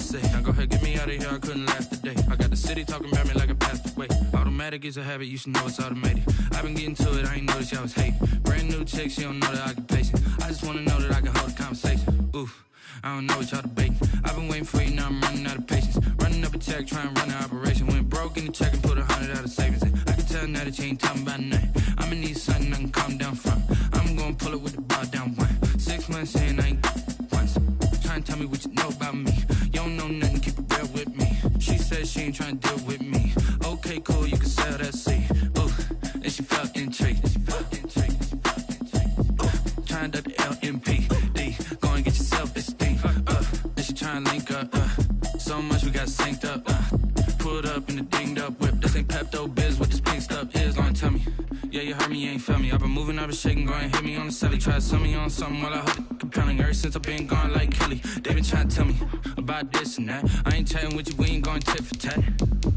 say. Now go ahead, get me out of here, I couldn't last a day. I got the city talking about me like I passed away. Automatic is a habit, you should know it's automated. I've been getting to it, I ain't noticed y'all was hating. Brand new chick, she don't know the occupation. I just wanna know that I can hold a conversation. Oof, I don't know what y'all debating. I've been waiting for you, now I'm running out of patience. Running up a check, trying to run an operation. Went broke in the check and put 100 out of savings in. I can tell now that you ain't talking about nothing. I'ma need something I can calm down from. I'm gonna pull it with the bar down one. 6 months in, I ain't once. Trying to tell me what you know about me. You don't know nothing, keep it real with me. She said she ain't trying to deal with me. Okay, cool, you can sell that seed. Ooh, and she felt intrigued. Trying to the LMPD. Go and get your self-esteem. And she trying to link up. So much we got synced up. Pulled up in the dinged up whip. This ain't Pepto-Biz, what this pink stuff is. Long tell me. Yeah, you heard me, you ain't felt me. I've been moving, I've been shaking, go and hit me on the celly. Try to sell me on something while I hold it compelling. Ever since I've been gone like Kelly, they been trying to tell me about this and that. I ain't chatting with you, we ain't going tit for tat.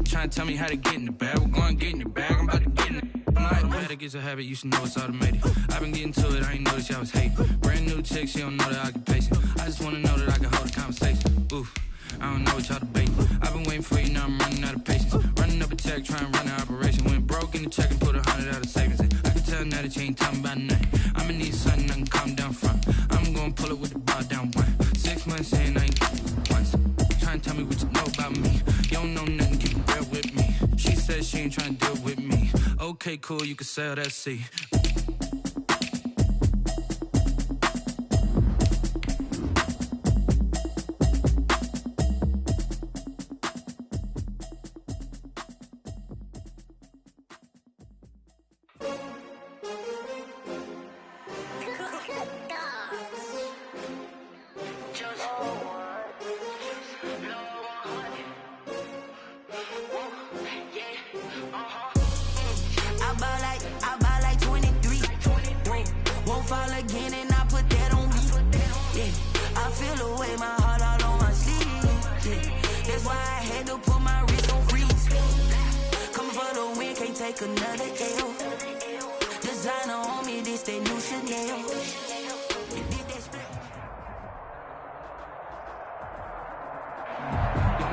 Trying to tell me how to get in the bag. We're going to get in the bag, I'm about to get in it. Automatic is a habit, you should know it's automated. I've been getting to it, I ain't noticed y'all was hating. Brand new chick, she don't know the occupation. I just wanna know that I can hold a conversation. Oof, I don't know what y'all debating. I've been waiting for you, now I'm running out of patience. Running up a check, trying to run an operation. Went broke in the check and put 100 out of savings in. I can tell now that you ain't talking about nothing. I'ma need something I can calm down from. I'm gonna pull it with the bar down one. 6 months in, I ain't once. Trying to tell me what you know about me. You don't know nothing, keep it real with me. She said she ain't trying to deal with me. Okay, cool, you can sell that seed.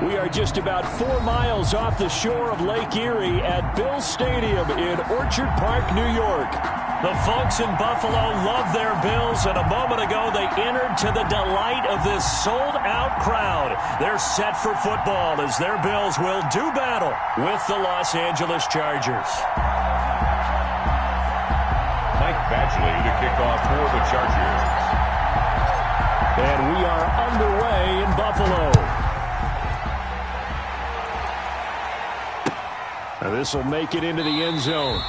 We are just about 4 miles off the shore of Lake Erie at Bill Stadium in Orchard Park, New York. The folks in Buffalo love their Bills, and a moment ago they entered to the delight of this sold-out crowd. They're set for football as their Bills will do battle with the Los Angeles Chargers. Mike Badgley to kick off for the Chargers. And we are underway in Buffalo. Now this will make it into the end zone.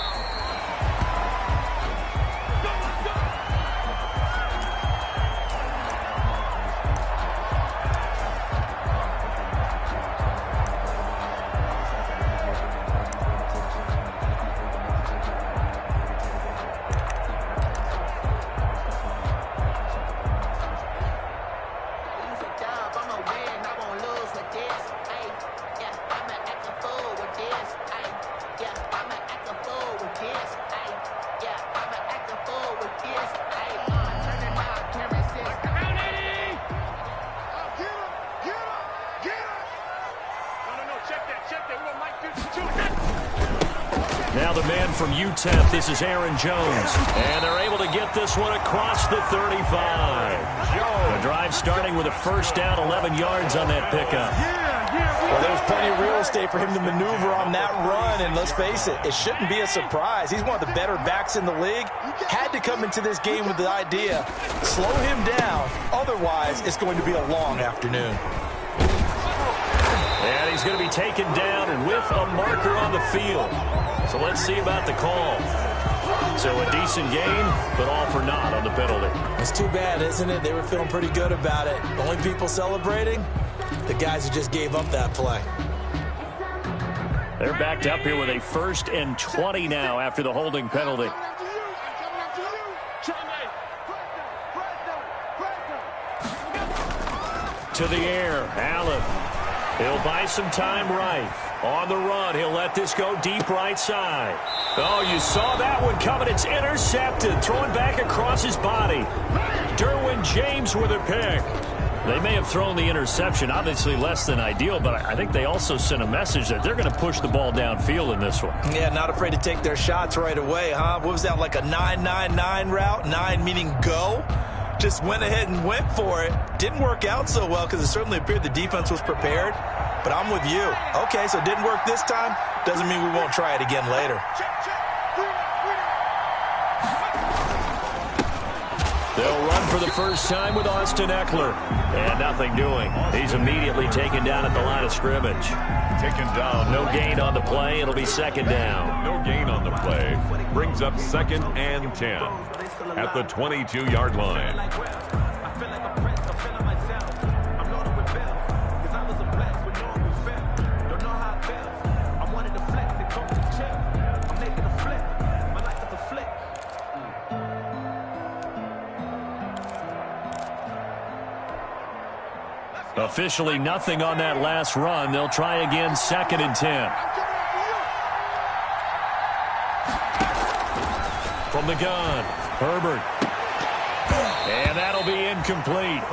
Now the man from UTEP, this is Aaron Jones. And they're able to get this one across the 35. The drive starting with a first down, 11 yards on that pickup. Well, there's plenty of real estate for him to maneuver on that run, and let's face it, it shouldn't be a surprise. He's one of the better backs in the league. Had to come into this game with the idea, slow him down, otherwise it's going to be a long afternoon. And he's going to be taken down and with a marker on the field. So let's see about the call. So a decent game, but all for naught on the penalty. It's too bad, isn't it? They were feeling pretty good about it. The only people celebrating, the guys who just gave up that play. They're backed up here with a 1st and 20 now after the holding penalty. To the air, Allen. He'll buy some time right. On the run, he'll let this go deep right side. Oh, you saw that one coming. It's intercepted. Throwing back across his body. Derwin James with a pick. They may have thrown the interception, obviously less than ideal, but I think they also sent a message that they're going to push the ball downfield in this one. Yeah, not afraid to take their shots right away, huh? What was that, like a 9-9-9 route? 9 meaning go? Just went ahead and went for it. Didn't work out so well because it certainly appeared the defense was prepared. But I'm with you. Okay, so it didn't work this time. Doesn't mean we won't try it again later. They'll run for the first time with Austin Eckler. And nothing doing. He's immediately taken down at the line of scrimmage. Taken down. No gain on the play. It'll be second down. No gain on the play. Brings up 2nd and 10 at the 22-yard line. Officially nothing on that last run. They'll try again, 2nd and 10. From the gun, Herbert. And that'll be incomplete.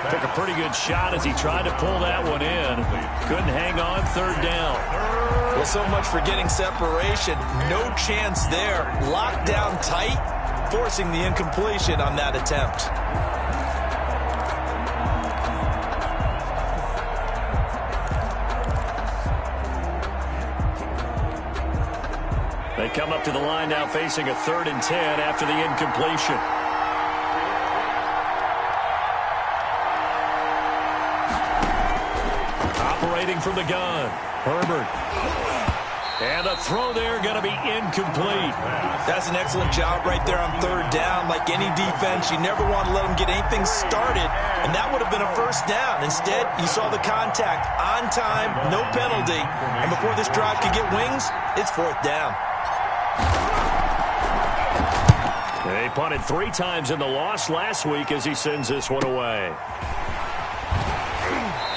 Took a pretty good shot as he tried to pull that one in. Couldn't hang on, 3rd down. Well, so much for getting separation. No chance there. Locked down tight, forcing the incompletion on that attempt. They come up to the line now facing a 3rd and 10 after the incompletion. Operating from the gun, Herbert. And the throw there going to be incomplete. That's an excellent job right there on 3rd down. Like any defense, you never want to let them get anything started, and that would have been a 1st down. Instead, you saw the contact on time, no penalty, and before this drive could get wings, it's 4th down. They punted 3 times in the loss last week as he sends this one away.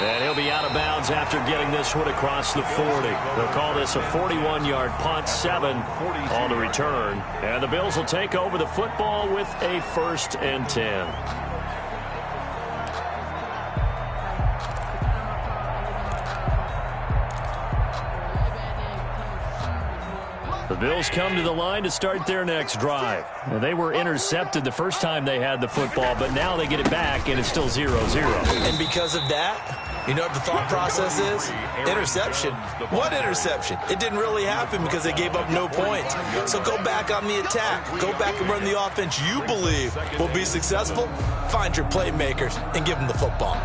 And he'll be out of bounds after getting this one across the 40. They'll call this a 41-yard punt, 7 on the return. And the Bills will take over the football with a 1st and 10. The Bills come to the line to start their next drive. Now, they were intercepted the first time they had the football, but now they get it back, and it's still 0-0. And because of that, you know what the thought process is? Interception. What interception? It didn't really happen because they gave up no points. So go back on the attack. Go back and run the offense you believe will be successful. Find your playmakers and give them the football.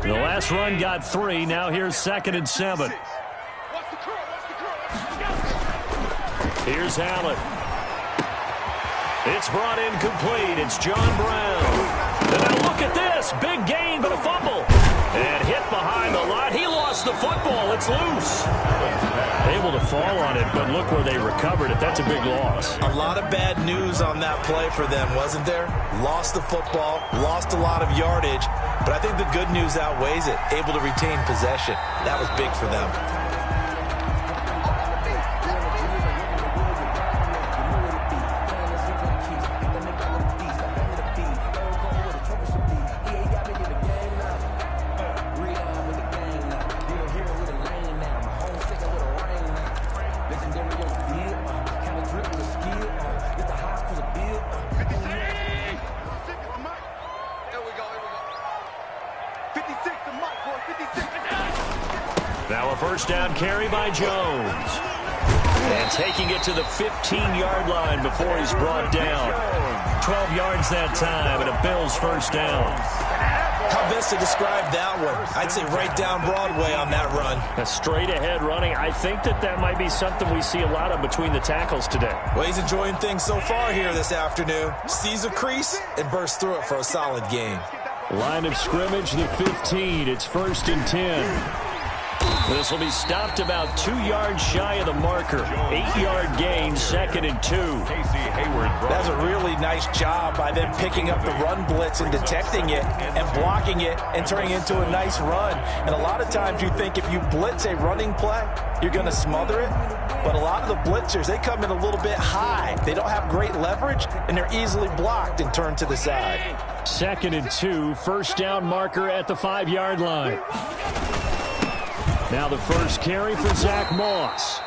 The last run got 3. Now here's 2nd and 7. Here's Allen. It's brought in complete. It's John Brown. And now look at this. Big gain, but a fumble. And hit behind the line. He lost the football. It's loose. Able to fall on it, but look where they recovered it. That's a big loss. A lot of bad news on that play for them, wasn't there? Lost the football, lost a lot of yardage, but I think the good news outweighs it. Able to retain possession. That was big for them. Now a first down carry by Jones. And taking it to the 15-yard line before he's brought down. 12 yards that time and a Bills first down. How best to describe that one? I'd say right down Broadway on that run. A straight ahead running. I think that might be something we see a lot of between the tackles today. Well, he's enjoying things so far here this afternoon. Sees a crease and bursts through it for a solid gain. Line of scrimmage, the 15. It's 1st and 10. This will be stopped about 2 yards shy of the marker. 8-yard gain, 2nd and 2. That's a really nice job by them picking up the run blitz and detecting it and blocking it and turning it into a nice run. And a lot of times you think if you blitz a running play, you're going to smother it. But a lot of the blitzers, they come in a little bit high. They don't have great leverage, and they're easily blocked and turned to the side. 2nd and 2, first down marker at the 5-yard line. Now the first carry for Zach Moss.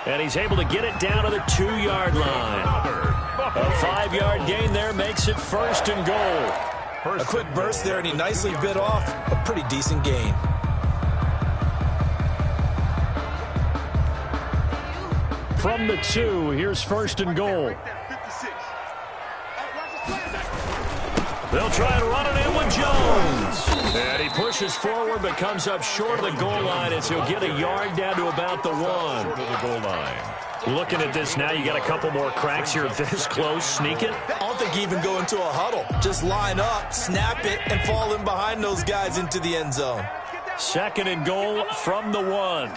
And he's able to get it down to the 2-yard line. A 5-yard gain there makes it 1st and goal. A quick burst there, and he nicely bit off a pretty decent gain. From the 2, here's 1st and goal. They'll try and run it in with Jones. And he pushes forward but comes up short of the goal line as he'll get a yard down to about the 1. To the goal line. Looking at this now, you got a couple more cracks here this close. Sneak it. I don't think you even go into a huddle. Just line up, snap it, and fall in behind those guys into the end zone. 2nd and goal from the 1.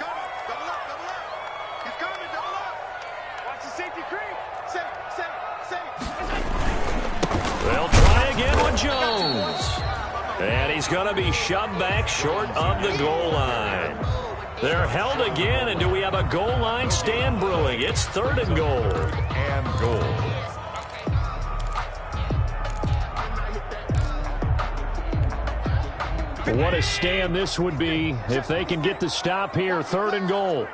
They'll try again with Jones. And he's going to be shoved back short of the goal line. They're held again, and do we have a goal line stand brewing? It's 3rd and goal. And goal. What a stand this would be if they can get the stop here. 3rd and goal.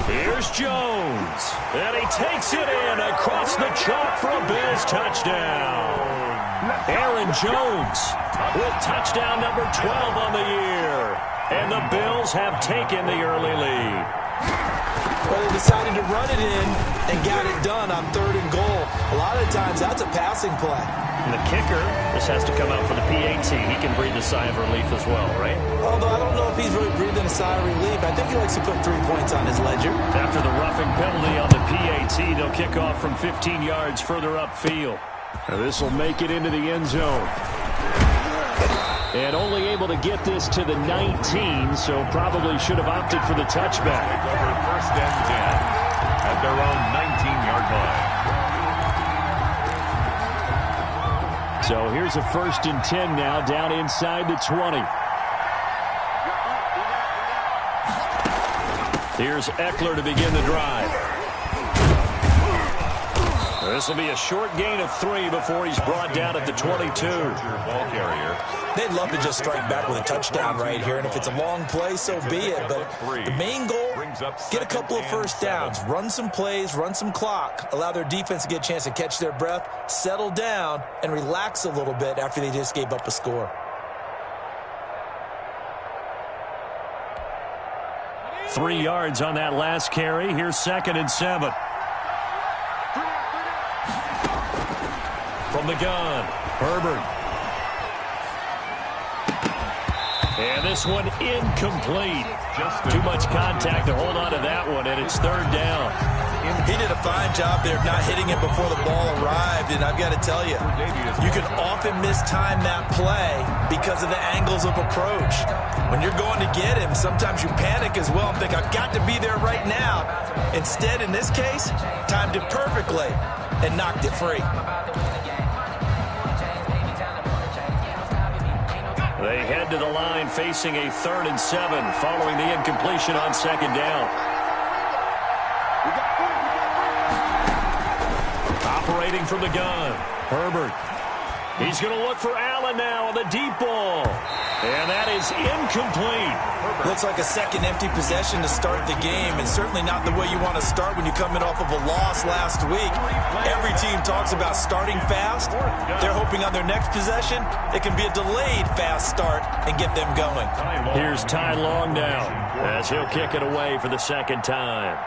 Here's Jones, and he takes it in across the chalk for a Bills touchdown. Aaron Jones with touchdown number 12 on the year. And the Bills have taken the early lead. Well, they decided to run it in and got it done on 3rd and goal. A lot of times that's a passing play. And the kicker, this has to come out for the PAT. He can breathe a sigh of relief as well, right? Although I don't know if he's really breathing a sigh of relief. I think he likes to put 3 points on his ledger. After the roughing penalty on the PAT, they'll kick off from 15 yards further upfield. This will make it into the end zone. And only able to get this to the 19, so probably should have opted for the touchback. Over 1st and 10 at their own 19-yard line. So here's a 1st and 10 now, down inside the 20. Here's Eckler to begin the drive. This will be a short gain of 3 before he's brought down at the 22. Ball carrier. They'd love to just strike back with a touchdown right here, and if it's a long play, so be it. But the main goal, get a couple of first downs, run some plays, run some clock, allow their defense to get a chance to catch their breath, settle down, and relax a little bit after they just gave up a score. 3 yards on that last carry. Here's 2nd and 7. From the gun, Herbert. And this one incomplete. Too much contact to hold on to that one, and it's 3rd down. He did a fine job there of not hitting it before the ball arrived, and I've got to tell you, you can often mistime that play because of the angles of approach. When you're going to get him, sometimes you panic as well and think, I've got to be there right now. Instead, in this case, timed it perfectly and knocked it free. They head to the line facing a 3rd and 7 following the incompletion on 2nd down. Operating from the gun, Herbert. He's going to look for Allen now on the deep ball. And that is incomplete. Looks like a second empty possession to start the game, and certainly not the way you want to start when you're coming off of a loss last week. Every team talks about starting fast. They're hoping on their next possession it can be a delayed fast start and get them going. Here's Ty Long now as he'll kick it away for the 2nd time.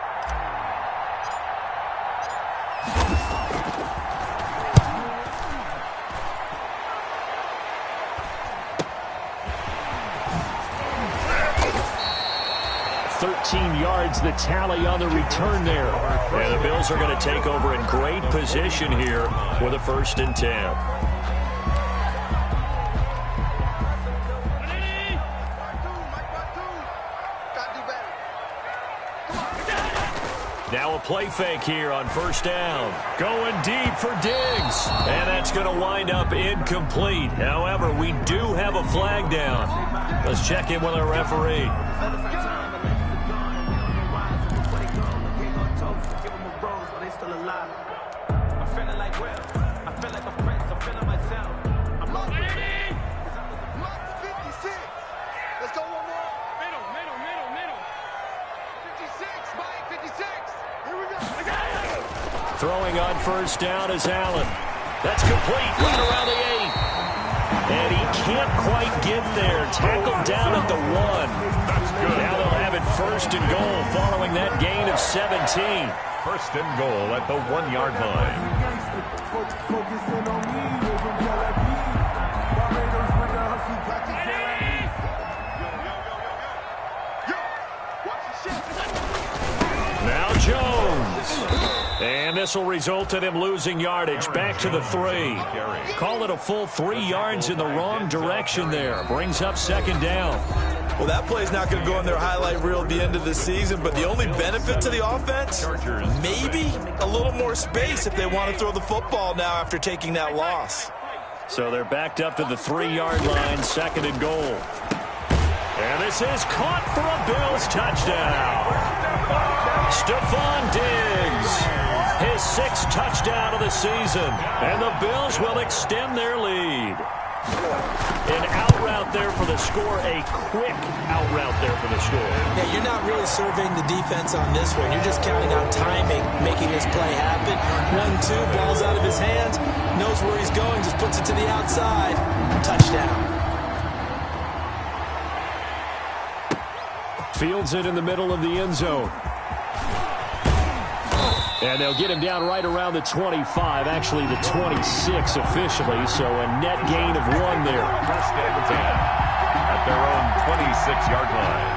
Yards the tally on the return there. And the Bills are going to take over in great position here with a 1st and 10. play fake here on first down. Going deep for Diggs. And that's going to wind up incomplete. However, we do have a flag down. Let's check in with our referee. Throwing on first down is Allen. That's complete right around the 8. And he can't quite get there. Tackled down at the 1. That's good. Now they'll have it first and goal following that gain of 17. First and goal at the 1-yard line. Now Jones. And this will result in him losing yardage back to the 3. Call it a full 3 yards in the wrong direction there. Brings up second down. Well, that play's not going to go in their highlight reel at the end of the season, but the only benefit to the offense, maybe a little more space if they want to throw the football now after taking that loss. So they're backed up to the 3-yard line, second and goal. And this is caught for a Bills touchdown. Stephon Diggs, his 6th touchdown of the season. And the Bills will extend their lead. An out route there for the score, a quick out route there for the score. Yeah, you're not really surveying the defense on this one. You're just counting on timing, making this play happen. 1-2, ball's out of his hands, knows where he's going, just puts it to the outside. Touchdown. Fields it in the middle of the end zone. And they'll get him down right around the 25, actually the 26 officially, so a net gain of 1 there. First and 10 at their own 26-yard line.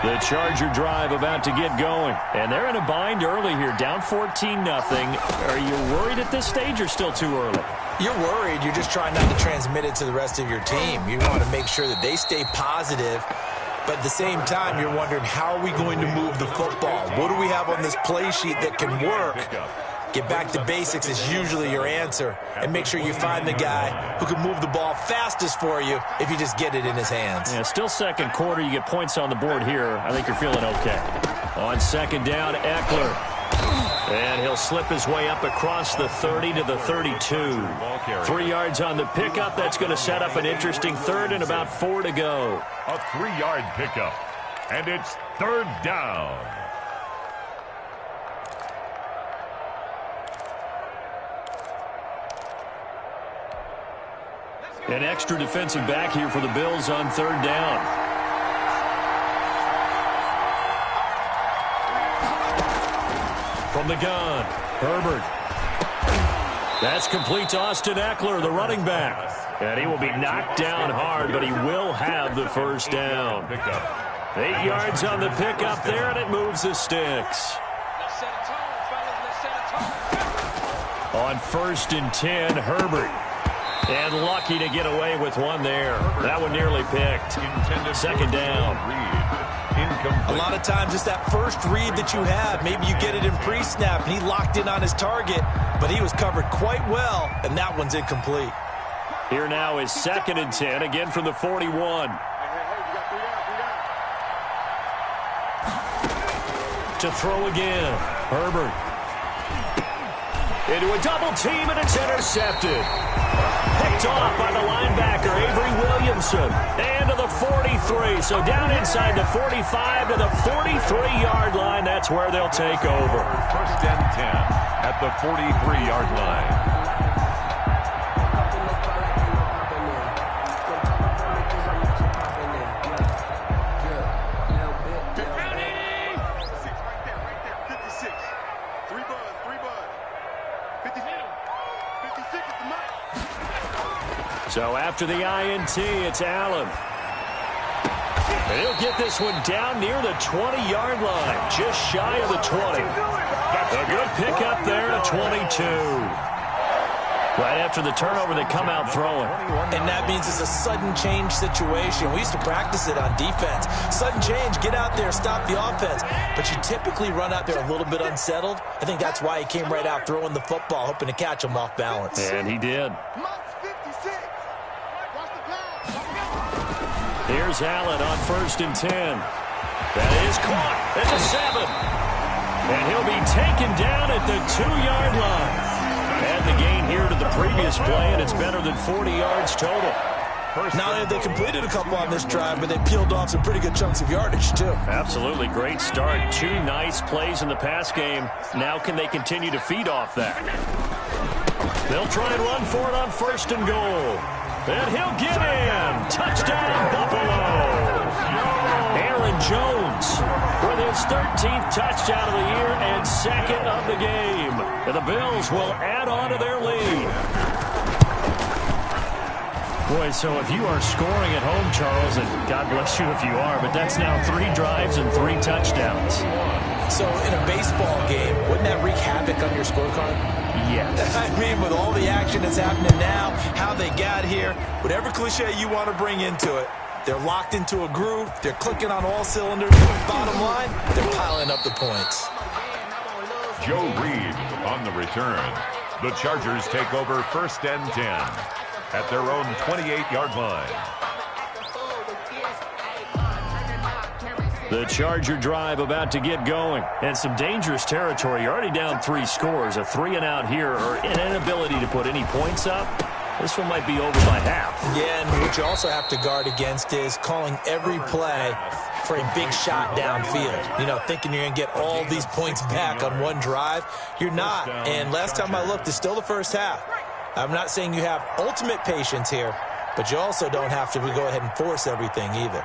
The Charger drive about to get going. And they're in a bind early here, down 14-0. Are you worried at this stage or still too early? You're worried. You're just trying not to transmit it to the rest of your team. You want to make sure that they stay positive. But at the same time, you're wondering, how are we going to move the football? What do we have on this play sheet that can work? Get back to basics is usually your answer. And make sure you find the guy who can move the ball fastest for you if you just get it in his hands. Yeah, still second quarter. You get points on the board here. I think you're feeling okay. On second down, Eckler. And he'll slip his way up across the 30 to the 32. 3 yards on the pickup. That's going to set up an interesting third and about 4 to go. A 3-yard pickup. And it's third down. An extra defensive back here for the Bills on third down. From the gun, Herbert. That's complete to Austin Eckler, the running back. And he will be knocked down hard, but he will have the first down. 8 yards on the pickup there, and it moves the sticks. On first and 10, Herbert. And lucky to get away with one there. That one nearly picked. Second down. A lot of times it's that first read that you have. Maybe you get it in pre-snap, and he locked in on his target, but he was covered quite well, and that one's incomplete. Here now is second and 10, again from the 41. To throw again, Herbert. Into a double team, and it's intercepted. Picked off by the linebacker, Avery Williamson. And to the 43. So down inside the 45 to the 43-yard line. That's where they'll take over. First and 10 at the 43-yard line. So after the INT, it's Allen. And he'll get this one down near the 20-yard line, just shy of the 20. A good pickup there at 22. Right after the turnover, they come out throwing. And that means it's a sudden change situation. We used to practice it on defense. Sudden change, get out there, stop the offense. But you typically run out there a little bit unsettled. I think that's why he came right out throwing the football, hoping to catch him off balance. And he did. Here's Allen on 1st and 10. That is caught at the 7. And he'll be taken down at the 2-yard line. Add the gain here to the previous play, and it's better than 40 yards total. Not only have they completed a couple on this drive, but they peeled off some pretty good chunks of yardage, too. Absolutely. Great start. 2 nice plays in the pass game. Now can they continue to feed off that? They'll try and run for it on 1st and goal. And he'll get in. Touchdown, Buffalo. Aaron Jones with his 13th touchdown of the year and 2nd of the game. And the Bills will add on to their lead. Boy, so if you are scoring at home, Charles, and God bless you if you are, but that's now 3 drives and 3 touchdowns. So in a baseball game, wouldn't that wreak havoc on your scorecard? Yes. I mean, with all the action that's happening now, how they got here, whatever cliche you want to bring into it, they're locked into a groove, they're clicking on all cylinders, bottom line, they're piling up the points. Joe Reed on the return. The Chargers take over 1st and 10 at their own 28-yard line. The Charger drive about to get going. And some dangerous territory. You're already down 3 scores. A 3-and-out here, or an inability to put any points up. This one might be over by half. Yeah, and what you also have to guard against is calling every play for a big shot downfield. You know, thinking you're going to get all these points back on one drive. You're not. And last time I looked, it's still the first half. I'm not saying you have ultimate patience here, but you also don't have to go ahead and force everything either.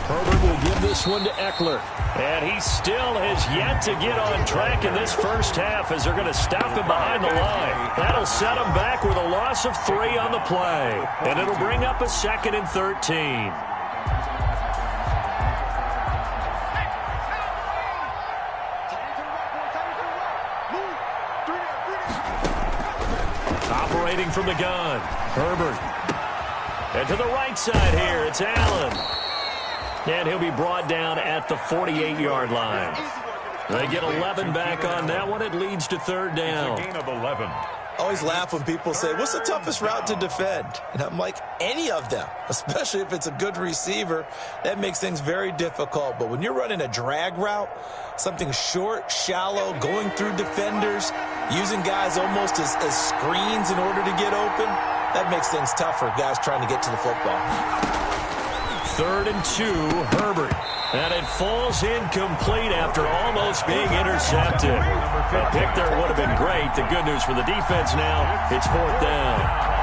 Herbert will give this one to Eckler. And he still has yet to get on track in this first half as they're going to stop him behind the line. That'll set him back with a loss of 3 on the play. And it'll bring up a 2nd and 13. Operating from the gun, Herbert. And to the right side here, it's Allen. And he'll be brought down at the 48-yard line. They get 11 back on that one. It leads to 3rd down. It's a gain of 11. I always laugh when people say, what's the toughest route to defend? And I'm like, any of them, especially if it's a good receiver. That makes things very difficult. But when you're running a drag route, something short, shallow, going through defenders, using guys almost as screens in order to get open, that makes things tougher, guys trying to get to the football. 3rd and 2, Herbert. And it falls incomplete after almost being intercepted. A pick there would have been great. The good news for the defense now, it's 4th down.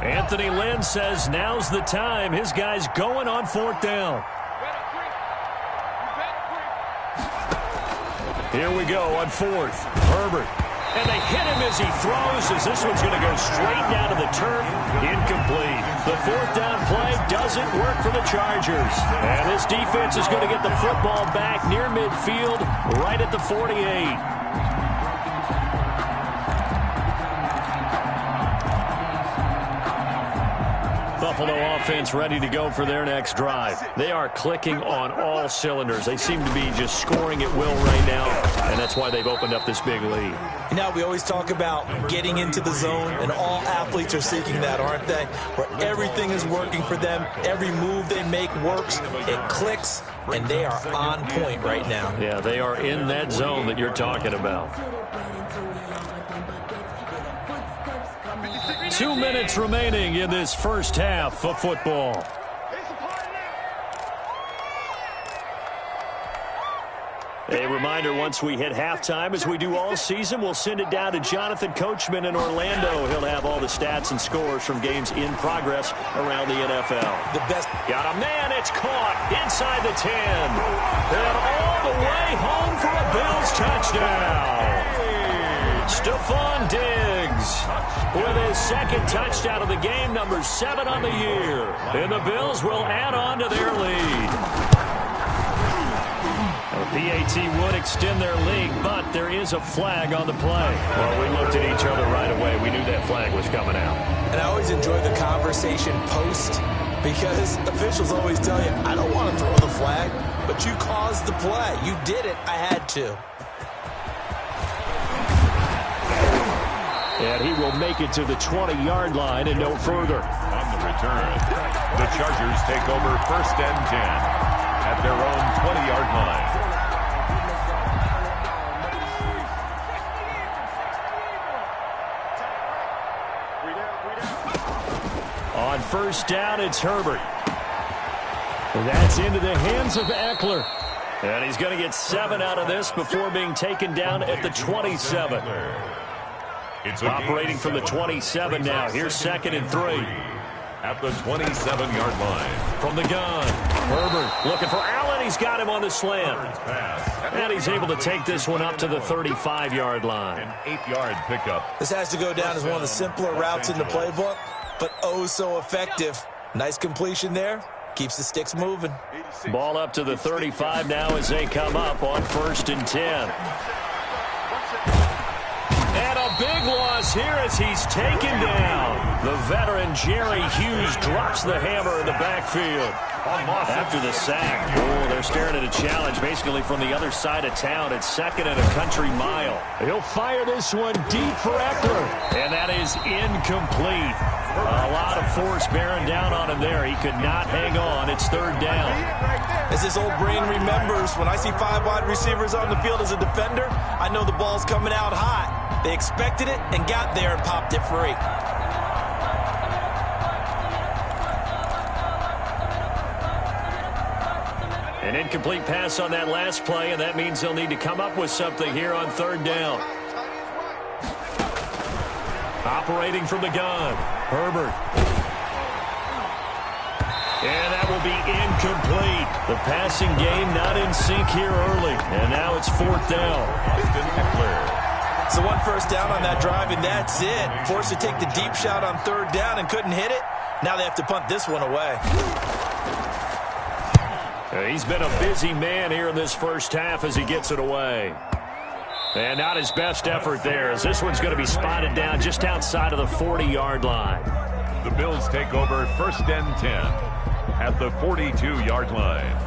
Anthony Lynn says now's the time. His guy's going on 4th down. Here we go on 4th. Herbert. And they hit him as he throws, as this one's going to go straight down to the turf. Incomplete. The 4th down play doesn't work for the Chargers. And this defense is going to get the football back near midfield, right at the 48. Buffalo offense ready to go for their next drive. They are clicking on all cylinders. They seem to be just scoring at will right now, and that's why they've opened up this big lead. You know, we always talk about getting into the zone, and all athletes are seeking that, aren't they? Where everything is working for them. Every move they make works. It clicks, and they are on point right now. Yeah, they are in that zone that you're talking about. 2 minutes remaining in this first half of football. A reminder, once we hit halftime, as we do all season, we'll send it down to Jonathan Coachman in Orlando. He'll have all the stats and scores from games in progress around the NFL. The best. Got a man, it's caught inside the 10. And all the way home for a Bills touchdown. Stephon Diggs with his second touchdown of the game, number 7 on the year. And the Bills will add on to their lead. The PAT would extend their lead, but there is a flag on the play. Well, we looked at each other right away. We knew that flag was coming out. And I always enjoy the conversation post, because officials always tell you, I don't want to throw the flag, but you caused the play. You did it. I had to. And he will make it to the 20-yard line and no further. On the return, the Chargers take over 1st and 10 at their own 20-yard line. On 1st down, it's Herbert. And that's into the hands of Eckler. And he's going to get 7 out of this before being taken down at the 27. Operating from the 27 now. Here's 2nd and 3. At the 27-yard line. From the gun, Herbert looking for Allen. He's got him on the slant. And he's able to take this one up to the 35-yard line. An 8-yard pickup. This has to go down as one of the simpler routes in the playbook, but oh so effective. Nice completion there. Keeps the sticks moving. Ball up to the 35 now as they come up on 1st and 10. And a big loss here as he's taken down. The veteran Jerry Hughes drops the hammer in the backfield after the sack. Oh, they're staring at a challenge basically from the other side of town. It's 2nd and a country mile. He'll fire this one deep for Eckler. And that is incomplete. A lot of force bearing down on him there. He could not hang on. It's 3rd down. As his old brain remembers, when I see 5 wide receivers on the field as a defender, I know the ball's coming out hot. They expected it and got there and popped it free. An incomplete pass on that last play, and that means they'll need to come up with something here on 3rd down. Operating from the gun, Herbert. And that will be incomplete. The passing game not in sync here early. And now it's 4th down. So 1 first down on that drive, and that's it. Forced to take the deep shot on 3rd down and couldn't hit it. Now they have to punt this one away. He's been a busy man here in this first half as he gets it away. And not his best effort there, as this one's going to be spotted down just outside of the 40-yard line. The Bills take over 1st and 10 at the 42-yard line.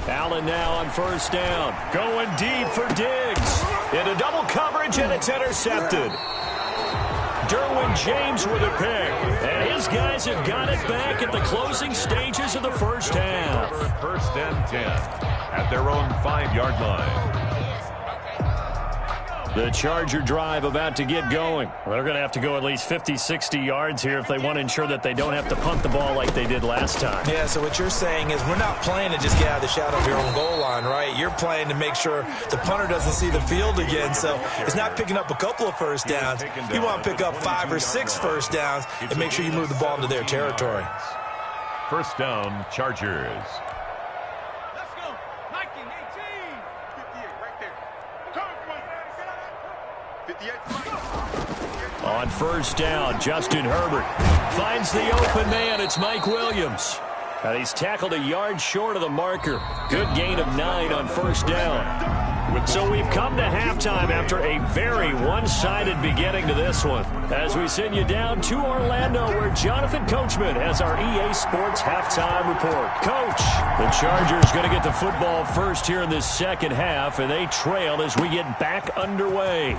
Allen now on 1st down. Going deep for Diggs. Into double coverage, and it's intercepted. Derwin James with a pick. And his guys have got it back at the closing stages of the first half. 1st and 10 at their own 5-yard line. The Charger drive about to get going. Well, they're going to have to go at least 50, 60 yards here if they want to ensure that they don't have to punt the ball like they did last time. Yeah, so what you're saying is we're not playing to just get out of the shadow of your own goal line, right? You're playing to make sure the punter doesn't see the field again. So it's not picking up a couple of first downs. You want to pick up 5 or 6 first downs and make sure you move the ball into their territory. 1st down, Chargers. On 1st down, Justin Herbert finds the open man. It's Mike Williams. And he's tackled a yard short of the marker. Good gain of 9 on 1st down. So we've come to halftime after a very one-sided beginning to this one. As we send you down to Orlando, where Jonathan Coachman has our EA Sports halftime report. Coach, the Chargers going to get the football first here in this second half, and they trail as we get back underway.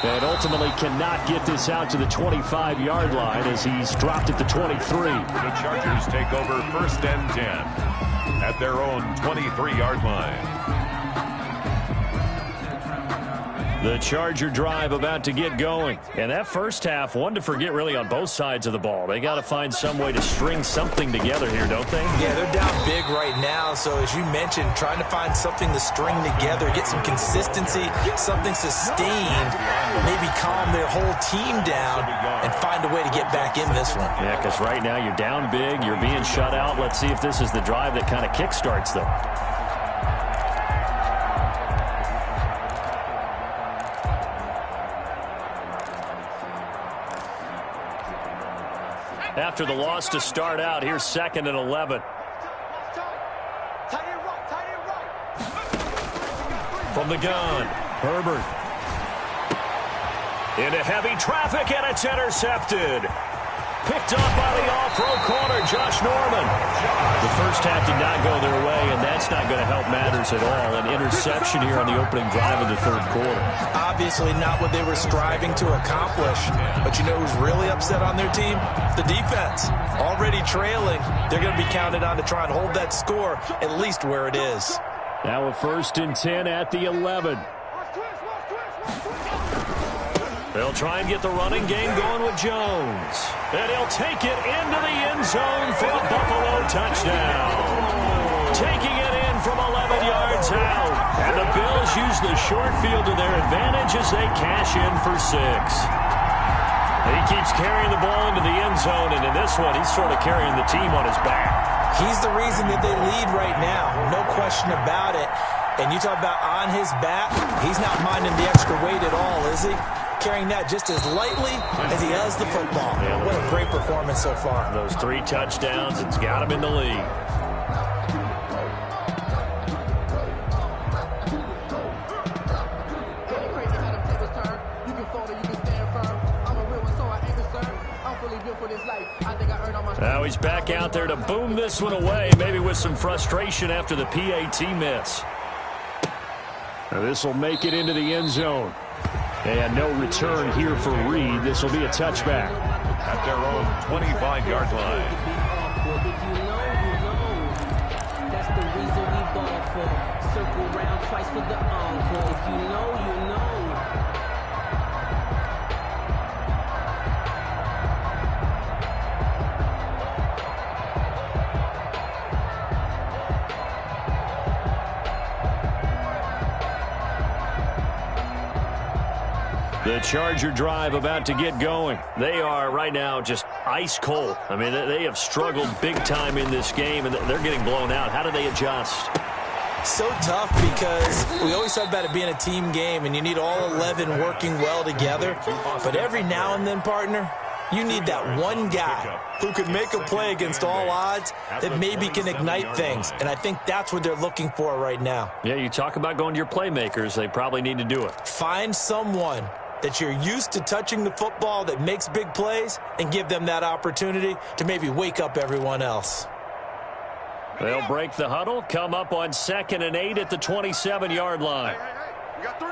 And ultimately cannot get this out to the 25-yard line as he's dropped at the 23. The Chargers take over 1st and 10 at their own 23-yard line. The Charger drive about to get going. And that first half, one to forget really on both sides of the ball. They got to find some way to string something together here, don't they? Yeah, they're down big right now. So as you mentioned, trying to find something to string together, get some consistency, something sustained, maybe calm their whole team down and find a way to get back in this one. Yeah, because right now you're down big, you're being shut out. Let's see if this is the drive that kind of kickstarts them. After the loss to start out, here's 2nd and 11. From the gun, Herbert. Into heavy traffic, and it's intercepted. Picked up by the all-pro corner, Josh Norman. The first half did not go their way, and that's not going to help matters at all. An interception here on the opening drive of the third quarter. Obviously not what they were striving to accomplish. But you know who's really upset on their team? The defense. Already trailing. They're going to be counted on to try and hold that score at least where it is. Now a 1st and 10 at the 11. They'll try and get the running game going with Jones. And he'll take it into the end zone for a Buffalo touchdown. Taking it in from 11 yards out. And the Bills use the short field to their advantage as they cash in for 6. He keeps carrying the ball into the end zone, and in this one, he's sort of carrying the team on his back. He's the reason that they lead right now. No question about it. And you talk about on his back, he's not minding the extra weight at all, is he? Carrying that just as lightly as he does the football. Yeah, what a great performance so far. Those 3 touchdowns, it's got him in the lead. Now he's back out there to boom this one away, maybe with some frustration after the PAT miss. Now this will make it into the end zone. And no return here for Reed. This will be a touchback. At their own 25-yard line. That's the reason we ball for. Circle round twice for the encore. If you know, you know. The Charger drive about to get going. They are right now just ice cold. I mean, they have struggled big time in this game, and they're getting blown out. How do they adjust? So tough because we always talk about it being a team game, and you need all 11 working well together. But every now and then, partner, you need that one guy who can make a play against all odds that maybe can ignite things. And I think that's what they're looking for right now. Yeah, you talk about going to your playmakers. They probably need to do it. Find someone that you're used to touching the football that makes big plays and give them that opportunity to maybe wake up everyone else. They'll break the huddle, come up on 2nd and 8 at the 27-yard line. We got three.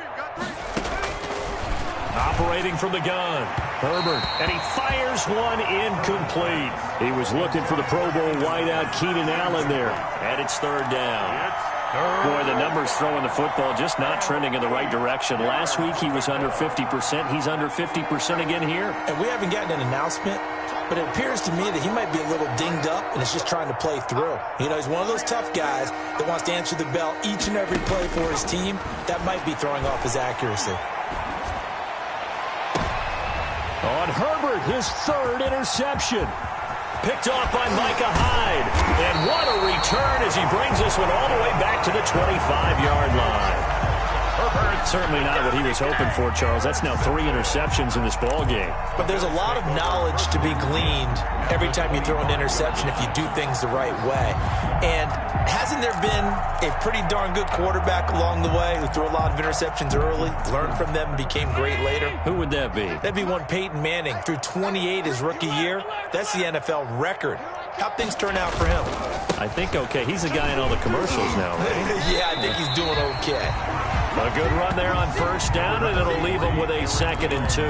Operating from the gun, Herbert, and he fires one incomplete. He was looking for the Pro Bowl wideout Keenan Allen there, and it's 3rd down. Boy, the numbers throwing the football just not trending in the right direction. Last week he was under 50%. He's under 50% again here. And we haven't gotten an announcement, but it appears to me that he might be a little dinged up and is just trying to play through. You know, he's one of those tough guys that wants to answer the bell each and every play for his team. That might be throwing off his accuracy. On Herbert, his 3rd interception. Picked off by Micah Hyde. And what a return as he brings this one all the way back to the 25-yard line. Herbert, certainly not what he was hoping for, Charles. That's now 3 interceptions in this ball game. But there's a lot of knowledge to be gleaned every time you throw an interception if you do things the right way. And hasn't there been a pretty darn good quarterback along the way who threw a lot of interceptions early, learned from them, and became great later? Who would that be? That'd be one Peyton Manning. Threw 28 his rookie year. That's the NFL record. How'd things turn out for him? I think okay. He's the guy in all the commercials now, right? Yeah, I think he's doing okay. A good run there on 1st down, and it'll leave him with a 2nd and 2.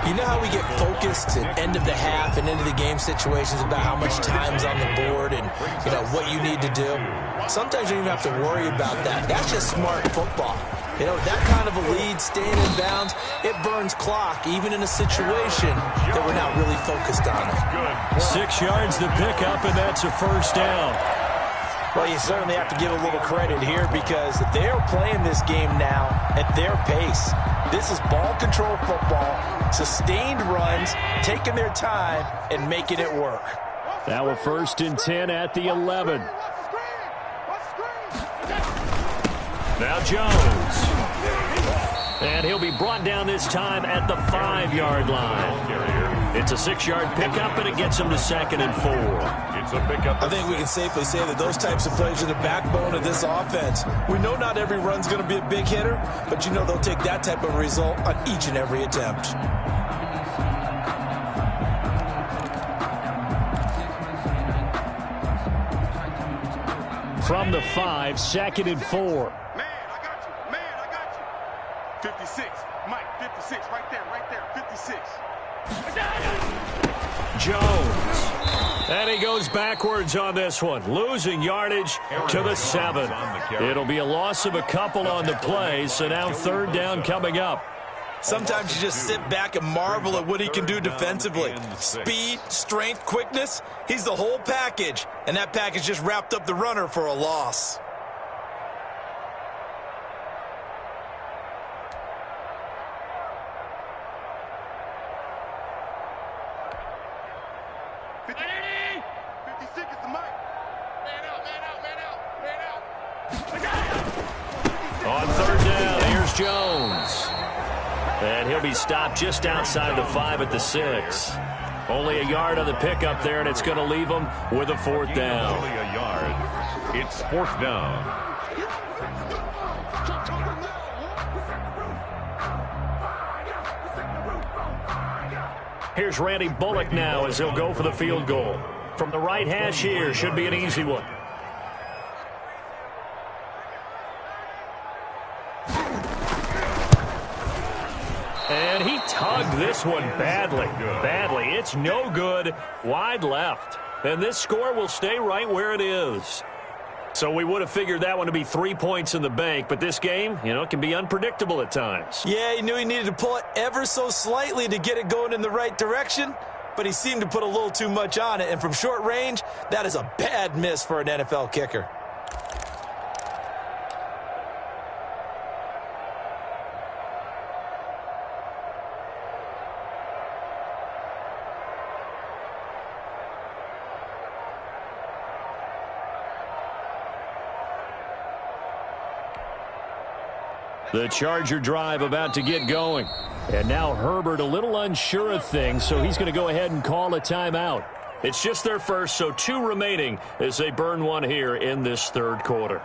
You know how we get focused at end of the half and end of the game situations about how much time's on the board and, you know, what you need to do? Sometimes you don't even have to worry about that. That's just smart football. You know, that kind of a lead, staying in bounds, it burns clock, even in a situation that we're not really focused on it. 6 yards to pick up, and that's a first down. Well, you certainly have to give a little credit here because they're playing this game now at their pace. This is ball control football, sustained runs, taking their time, and making it work. Now a 1st and 10 at the 11. Now Jones. And he'll be brought down this time at the 5-yard line. It's a 6-yard pickup, and it gets him to 2nd and 4. It's a pickup. I think we can safely say that those types of plays are the backbone of this offense. We know not every run's going to be a big hitter, but you know they'll take that type of result on each and every attempt. From the 5, 2nd and 4. 56, Mike, 56, right there, 56. Jones. And he goes backwards on this one, losing yardage to the 7. It'll be a loss of a couple on the play, so now 3rd down coming up. Sometimes you just sit back and marvel at what he can do defensively. Speed, strength, quickness, he's the whole package, and that package just wrapped up the runner for a loss. On 3rd down, here's Jones. And he'll be stopped just outside the 5 at the 6. Only a yard on the pickup there, and it's going to leave him with a 4th down. Only a yard. It's 4th down. Here's Randy Bullock now as he'll go for the field goal. From the right hash here, should be an easy one. And he tugged this one badly. It's no good. Wide left. And this score will stay right where it is. So we would have figured that one to be 3 points in the bank, but this game, you know, it can be unpredictable at times. Yeah, he knew he needed to pull it ever so slightly to get it going in the right direction, but he seemed to put a little too much on it, and from short range, that is a bad miss for an NFL kicker. The Charger drive about to get going. And now Herbert a little unsure of things, so he's going to go ahead and call a timeout. It's just their first, so 2 remaining as they burn one here in this 3rd quarter.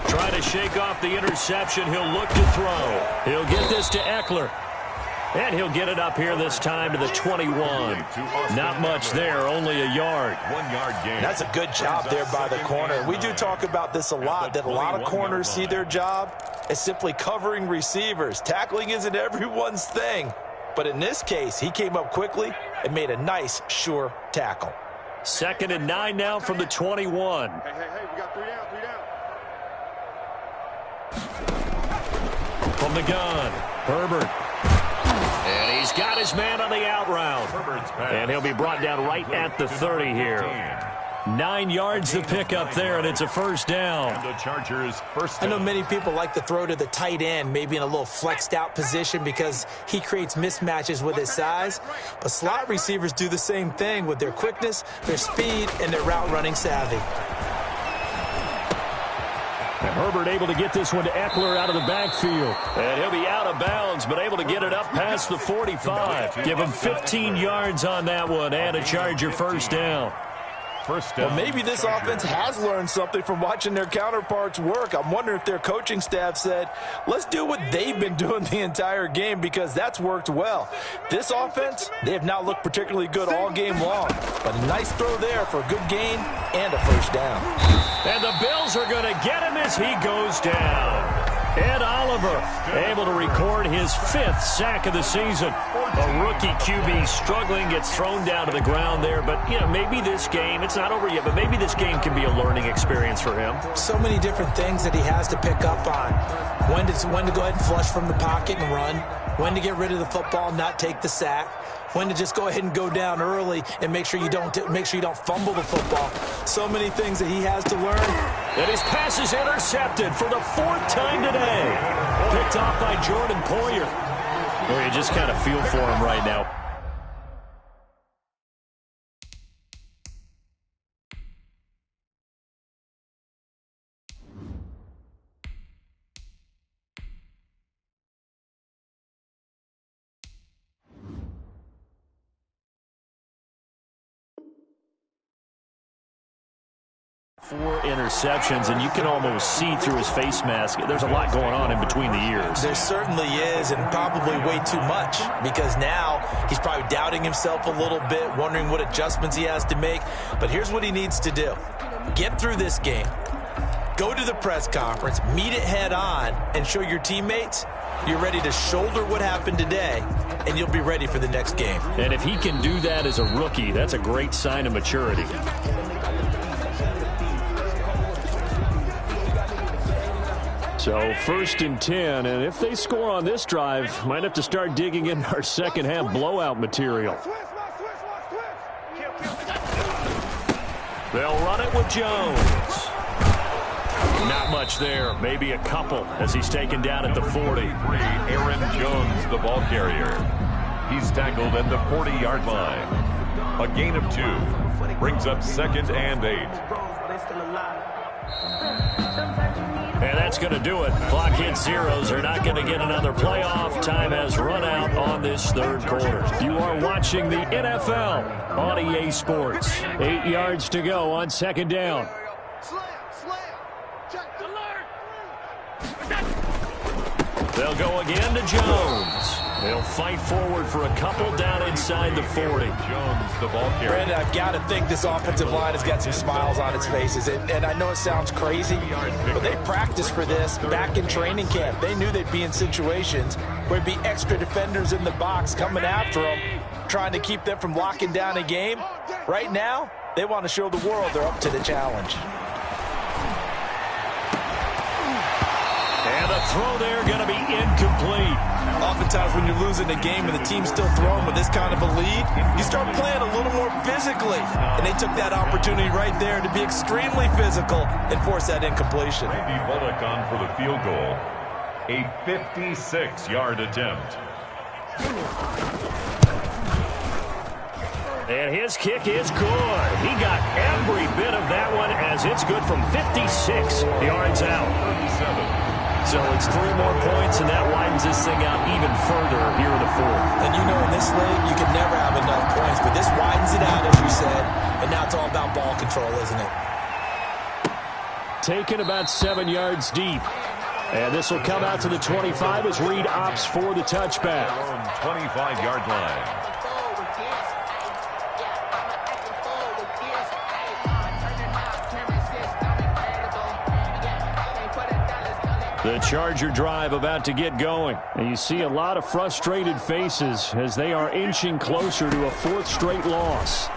Trying to shake off the interception. He'll look to throw. He'll get this to Eckler. And he'll get it up here this time to the 21. Not much there, only a yard. 1 yard gain. That's a good job there by the corner. We do talk about this a lot, that a lot of corners see their job as simply covering receivers. Tackling isn't everyone's thing. But in this case, he came up quickly and made a nice, sure tackle. 2nd and 9 now from the 21. Hey, we got 3 down. From the gun, Herbert. And he's got his man on the out route. And he'll be brought down right at the 30 here. 9 yards to pick up there, and it's a 1st down. And the Chargers first down. I know many people like to throw to the tight end, maybe in a little flexed out position because he creates mismatches with his size. But slot receivers do the same thing with their quickness, their speed, and their route running savvy. And Herbert able to get this one to Eckler out of the backfield. And he'll be out of bounds, but able to get it up past the 45. Give him 15 yards on that one and a Charger 1st down. first down. Well, maybe this offense has learned something from watching their counterparts work. I'm wondering if their coaching staff said, let's do what they've been doing the entire game, because that's worked well. This offense, they have not looked particularly good all game long. But a nice throw there for a good gain and a first down. And the Bills are going to get him as he goes down. Ed Oliver able to record his 5th sack of the season. A rookie QB struggling, gets thrown down to the ground there. But, you know, maybe this game, it's not over yet, but maybe this game can be a learning experience for him. So many different things that he has to pick up on. When to go ahead and flush from the pocket and run. When to get rid of the football, not take the sack. When to just go ahead and go down early and make sure you don't fumble the football. So many things that he has to learn. And his pass is intercepted for the 4th time today. Picked off by Jordan Poyer. Well, you just kind of feel for him right now. Four interceptions, and you can almost see through his face mask. There's a lot going on in between the ears. There certainly is, and probably way too much, because now he's probably doubting himself a little bit, wondering what adjustments he has to make. But here's what he needs to do. Get through this game. Go to the press conference, meet it head on, and show your teammates you're ready to shoulder what happened today, and you'll be ready for the next game. And if he can do that as a rookie, that's a great sign of maturity. So 1st and 10, and if they score on this drive, might have to start digging in our second half blowout material. They'll run it with Jones. Not much there, maybe a couple as he's taken down at the 40. Aaron Jones, the ball carrier. He's tackled at the 40-yard line. A gain of 2 brings up 2nd and 8. And that's going to do it. Clock hits zeros. They're not going to get another playoff. Time has run out on this 3rd quarter. You are watching the NFL on EA Sports. 8 yards to go on 2nd down. They'll go again to Jones. They'll fight forward for a couple down inside the 40. Jones, the ball carrier. Brandon, I've got to think this offensive line has got some smiles on its faces. And I know it sounds crazy, but they practiced for this back in training camp. They knew they'd be in situations where there'd be extra defenders in the box coming after them, trying to keep them from locking down a game. Right now, they want to show the world they're up to the challenge. And the throw there going to be incomplete. Oftentimes when you're losing a game and the team's still throwing with this kind of a lead, you start playing a little more physically. And they took that opportunity right there to be extremely physical and force that incompletion. Randy Bullock on for the field goal. A 56-yard attempt. And his kick is good. He got every bit of that one as it's good from 56 yards out. 37. So it's 3 more points, and that widens this thing out even further here in the 4th. And you know in this league, you can never have enough points, but this widens it out, as you said, and now it's all about ball control, isn't it? Taken about 7 yards deep. And this will come out to the 25 as Reed opts for the touchback. 25-yard line. The Charger drive about to get going. And you see a lot of frustrated faces as they are inching closer to a 4th straight loss.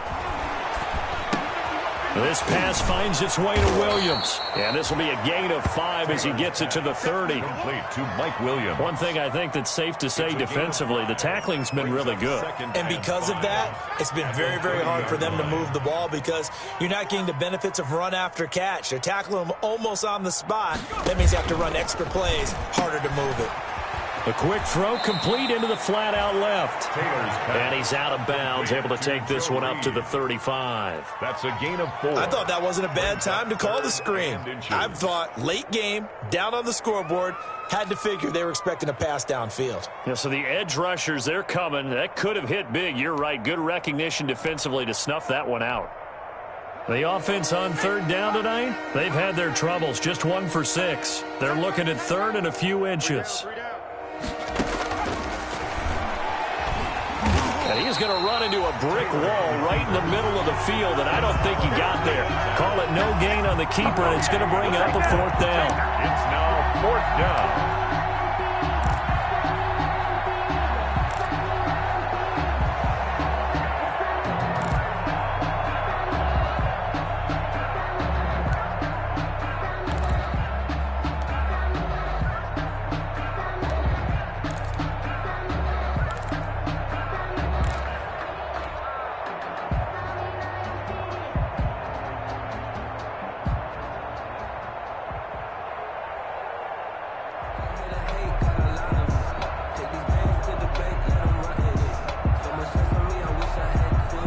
This pass finds its way to Williams. And this will be a gain of 5 as he gets it to the 30. Complete to Mike Williams. One thing I think that's safe to say defensively, the tackling's been really good. And because of that, it's been very, very hard for them to move the ball because you're not getting the benefits of run after catch. They're tackling them almost on the spot. That means you have to run extra plays, harder to move it. A quick throw complete into the flat out left. And he's out of bounds, able to take this one up to the 35. That's a gain of 4. I thought that wasn't a bad time to call the screen. I thought late game, down on the scoreboard, had to figure they were expecting a pass downfield. Yeah, so the edge rushers, they're coming. That could have hit big. You're right. Good recognition defensively to snuff that one out. The offense on third down tonight, they've had their troubles, just 1 for 6. They're looking at third and a few inches. And he's going to run into a brick wall right in the middle of the field, and I don't think he got there. Call it no gain on the keeper, and it's going to bring up a 4th down. It's now 4th down.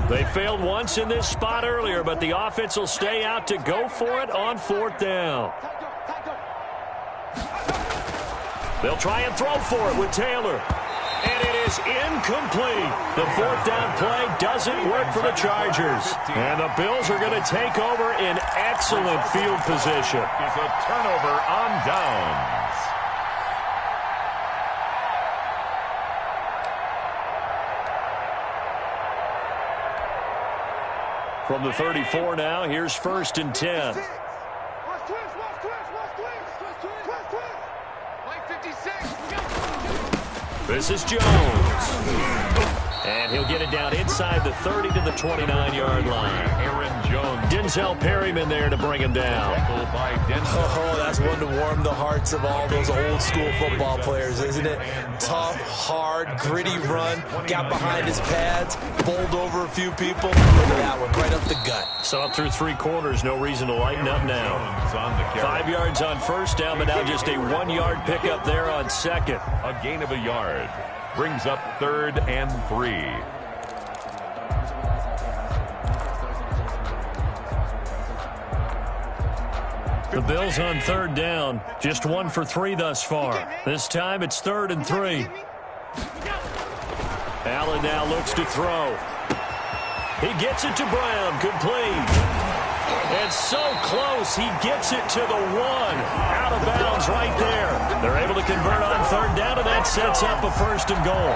They failed once in this spot earlier, but the offense will stay out to go for it on 4th down. They'll try and throw for it with Taylor. And it is incomplete. The 4th down play doesn't work for the Chargers. And the Bills are going to take over in excellent field position. It's a turnover on downs. From the 34 now, here's 1st and 10. This is Jones. And he'll get it down inside the 30 to the 29-yard line. Aaron Jones. Denzel Perryman there to bring him down. Oh, that's one to warm the hearts of all those old-school football players, isn't it? Tough, hard, gritty run. Got behind his pads, bowled over a few people. Look at that one, right up the gut. So up through 3 quarters, no reason to lighten up now. 5 yards on 1st down, but now just a 1-yard pickup there on 2nd. A gain of a yard. Brings up 3rd and 3. The Bills on 3rd down, just 1 for 3 thus far. This time it's 3rd and 3. Allen now looks to throw. He gets it to Brown, complete. And so close, he gets it to the 1. Out of bounds right there. They're able to convert on 3rd down, and that sets up a 1st and goal.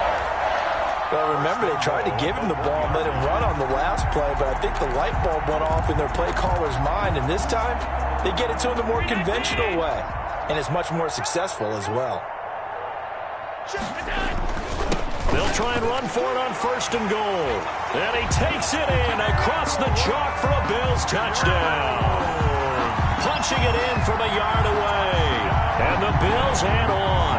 Well, remember, they tried to give him the ball and let him run on the last play, but I think the light bulb went off in their play caller's mind, and this time, they get it to him the more conventional way, and it's much more successful as well. They'll try and run for it on 1st and goal. And he takes it in across the chalk for a Bills touchdown. Punching it in from a yard away. And the Bills head on.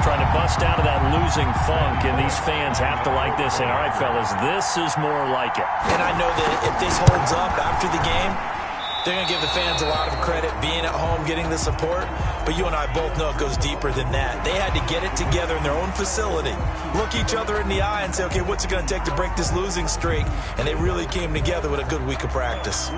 Trying to bust out of that losing funk, and these fans have to like this. And, all right, fellas, this is more like it. And I know that if this holds up after the game, they're going to give the fans a lot of credit being at home, getting the support. But you and I both know it goes deeper than that. They had to get it together in their own facility, look each other in the eye and say, okay, what's it going to take to break this losing streak? And they really came together with a good week of practice.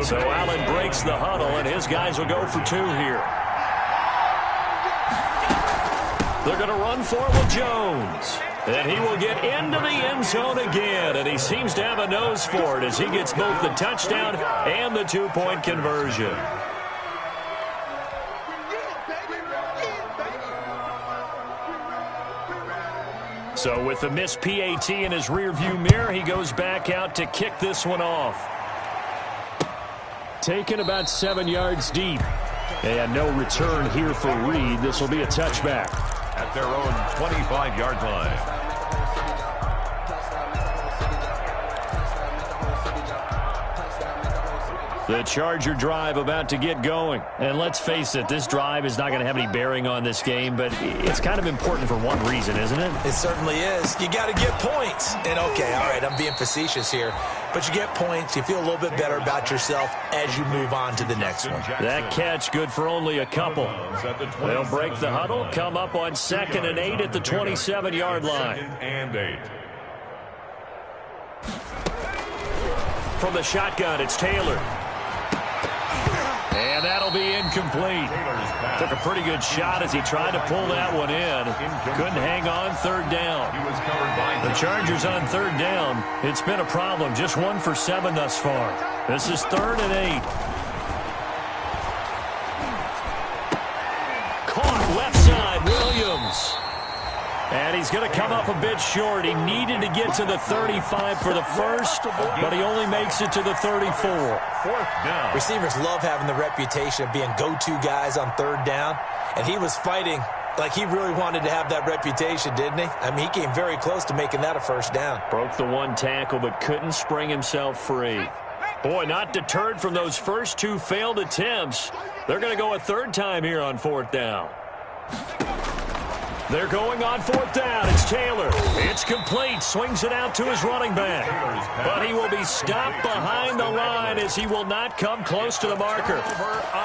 So Allen breaks the huddle, and his guys will go for 2 here. They're going to run for it with Jones. And he will get into the end zone again, and he seems to have a nose for it as he gets both the touchdown and the 2-point conversion. So with the missed PAT in his rearview mirror, he goes back out to kick this one off. Taken about 7 yards deep. And no return here for Reed. This will be a touchback. At their own 25-yard line. The Charger drive about to get going. And let's face it, this drive is not going to have any bearing on this game, but it's kind of important for one reason, isn't it? It certainly is. You got to get points. And, okay, all right, I'm being facetious here. But you get points, you feel a little bit better about yourself as you move on to the next one. That catch good for only a couple. They'll break the huddle, come up on 2nd and 8 at the 27-yard line. 2nd and 8. From the shotgun, it's Taylor. And that'll be incomplete. Took a pretty good shot as he tried to pull that one in. Couldn't hang on third down. The Chargers on third down. It's been a problem. Just 1 for 7 thus far. This is 3rd and 8. Caught left side, Williams. And he's going to come up a bit short. He needed to get to the 35 for the first, but he only makes it to the 34. 4th down. Receivers love having the reputation of being go-to guys on third down, and he was fighting like he really wanted to have that reputation, didn't he? I mean, he came very close to making that a first down. Broke the 1 tackle, but couldn't spring himself free. Boy, not deterred from those first 2 failed attempts. They're going to go a 3rd time here on 4th down. They're going on 4th down. It's Taylor. It's complete. Swings it out to his running back. But he will be stopped behind the line as he will not come close to the marker.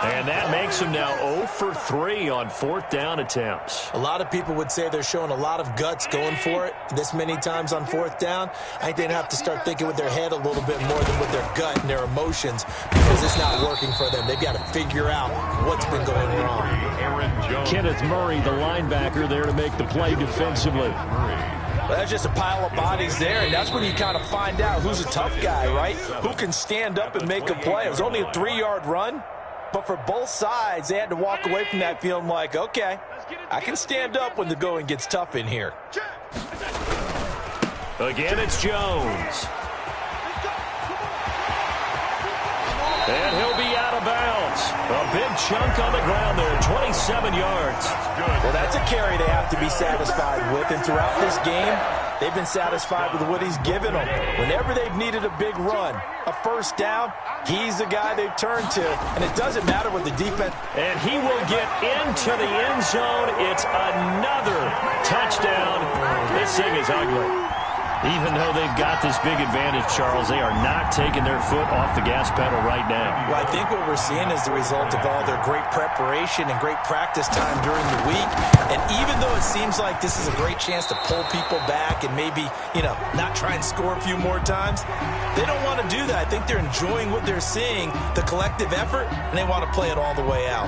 And that makes him now 0 for 3 on 4th down attempts. A lot of people would say they're showing a lot of guts going for it this many times on 4th down. I think they'd have to start thinking with their head a little bit more than with their gut and their emotions, because it's not working for them. They've got to figure out what's been going wrong. Kenneth Murray, the linebacker, there to make the play defensively. Well, that's just a pile of bodies there, and that's when you kind of find out who's a tough guy, right? Who can stand up and make a play. It was only a 3-yard run, but for both sides, they had to walk away from that feeling like, okay, I can stand up when the going gets tough in here. Again, it's Jones. And he'll be out of bounds. A big chunk on the ground there, 27 yards. Well, that's a carry they have to be satisfied with. And throughout this game, they've been satisfied with what he's given them. Whenever they've needed a big run, a first down, he's the guy they've turned to. And it doesn't matter what the defense. And he will get into the end zone. It's another touchdown. This thing is ugly. Even though they've got this big advantage, Charles, they are not taking their foot off the gas pedal right now. Well, I think what we're seeing is the result of all their great preparation and great practice time during the week. And even though it seems like this is a great chance to pull people back and maybe, not try and score a few more times, they don't want to do that. I think they're enjoying what they're seeing, the collective effort, and they want to play it all the way out.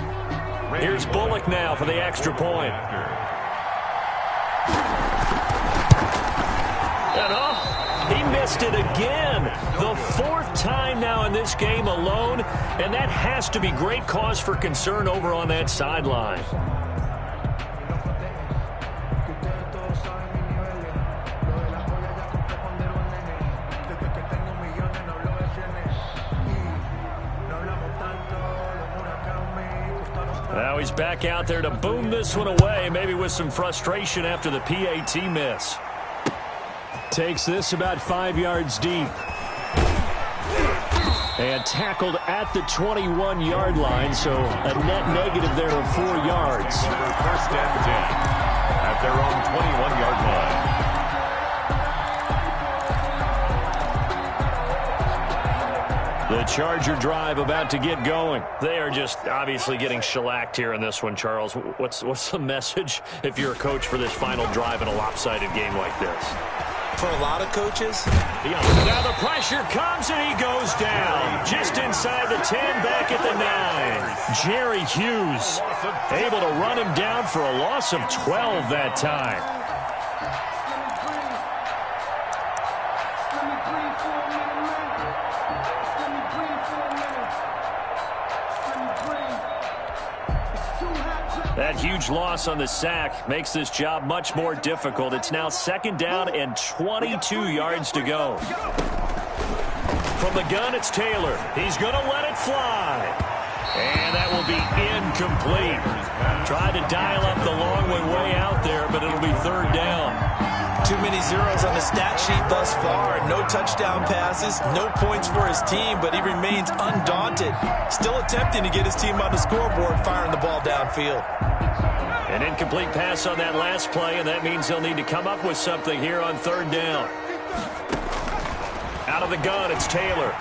Here's Bullock now for the extra point. He missed it again. The 4th time now in this game alone, and that has to be great cause for concern over on that sideline. Now he's back out there to boom this one away, maybe with some frustration after the PAT miss. Takes this about 5 yards deep. And tackled at the 21-yard line, so a net negative there of 4 yards. First and 10 at their own 21-yard line. The Charger drive about to get going. They are just obviously getting shellacked here in this one, Charles. What's the message if you're a coach for this final drive in a lopsided game like this? For a lot of coaches. Now the pressure comes and he goes down. Just inside the 10, back at the 9. Jerry Hughes able to run him down for a loss of 12 that time. That huge loss on the sack makes this job much more difficult. It's now 2nd down and 22 yards to go. From the gun, it's Taylor. He's going to let it fly. And that will be incomplete. Tried to dial up the long way out there, but it'll be 3rd down. Too many zeros on the stat sheet thus far. No touchdown passes, no points for his team, but he remains undaunted. Still attempting to get his team on the scoreboard, firing the ball downfield. An incomplete pass on that last play, and that means they'll need to come up with something here on 3rd down. Out of the gun, it's Taylor.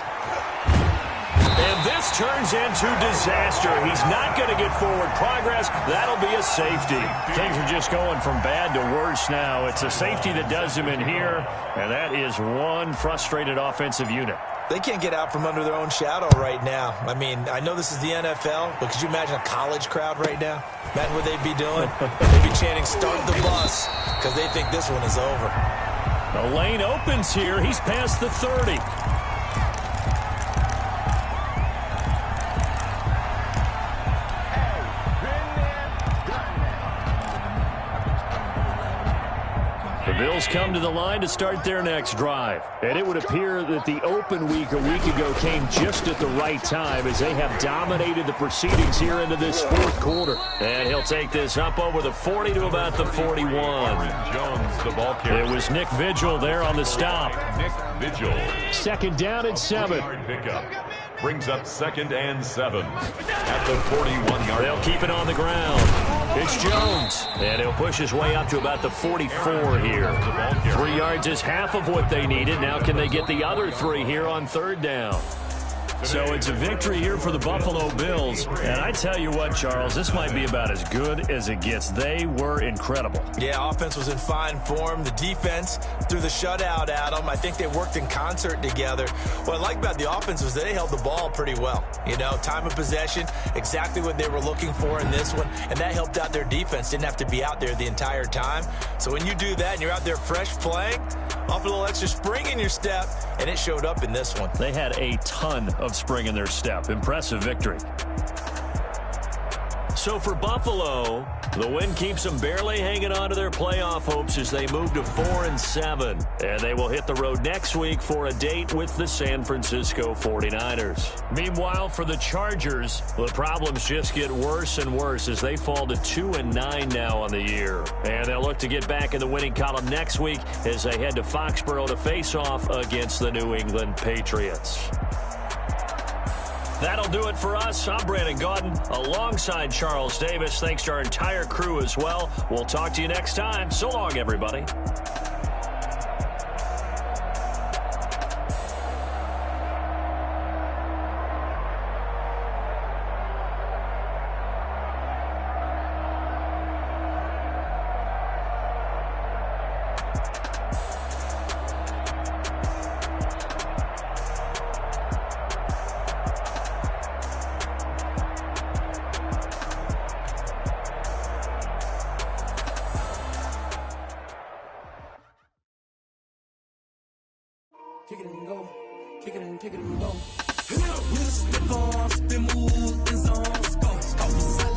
And this turns into disaster. He's not going to get forward progress. That'll be a safety. Things are just going from bad to worse now. It's a safety that does him in here, and that is one frustrated offensive unit. They can't get out from under their own shadow right now. I mean, I know this is the NFL, but could you imagine a college crowd right now? Imagine what they'd be doing. They'd be chanting, "Start the bus," because they think this one is over. The lane opens here. He's past the 30. The Bills come to the line to start their next drive. And it would appear that the open week a week ago came just at the right time as they have dominated the proceedings here into this fourth quarter. And he'll take this up over the 40 to about the 41. Jones, the ball carrier. It was Nick Vigil there on the stop. Nick Vigil. Second down and 7. Pickup. Brings up 2nd and 7 at the 41-yard. They'll keep it on the ground. It's Jones, and he'll push his way up to about the 44 here. 3 yards is half of what they needed. Now can they get the other 3 here on 3rd down? So it's a victory here for the Buffalo Bills. And I tell you what, Charles, this might be about as good as it gets. They were incredible. Yeah, offense was in fine form. The defense threw the shutout at them. I think they worked in concert together. What I like about the offense was they held the ball pretty well. You know, time of possession, exactly what they were looking for in this one. And that helped out their defense. Didn't have to be out there the entire time. So when you do that and you're out there fresh playing, off a little extra spring in your step, and it showed up in this one. They had a ton of spring in their step. Impressive victory. So for Buffalo, the win keeps them barely hanging on to their playoff hopes as they move to 4-7. And they will hit the road next week for a date with the San Francisco 49ers. Meanwhile, for the Chargers, the problems just get worse and worse as they fall to 2-9 now on the year. And they'll look to get back in the winning column next week as they head to Foxborough to face off against the New England Patriots. That'll do it for us. I'm Brandon Gaudin alongside Charles Davis. Thanks to our entire crew as well. We'll talk to you next time. So long, everybody. Kick it and go. Kick it and go. Hit up with the bomb, spin move, and zones. Go.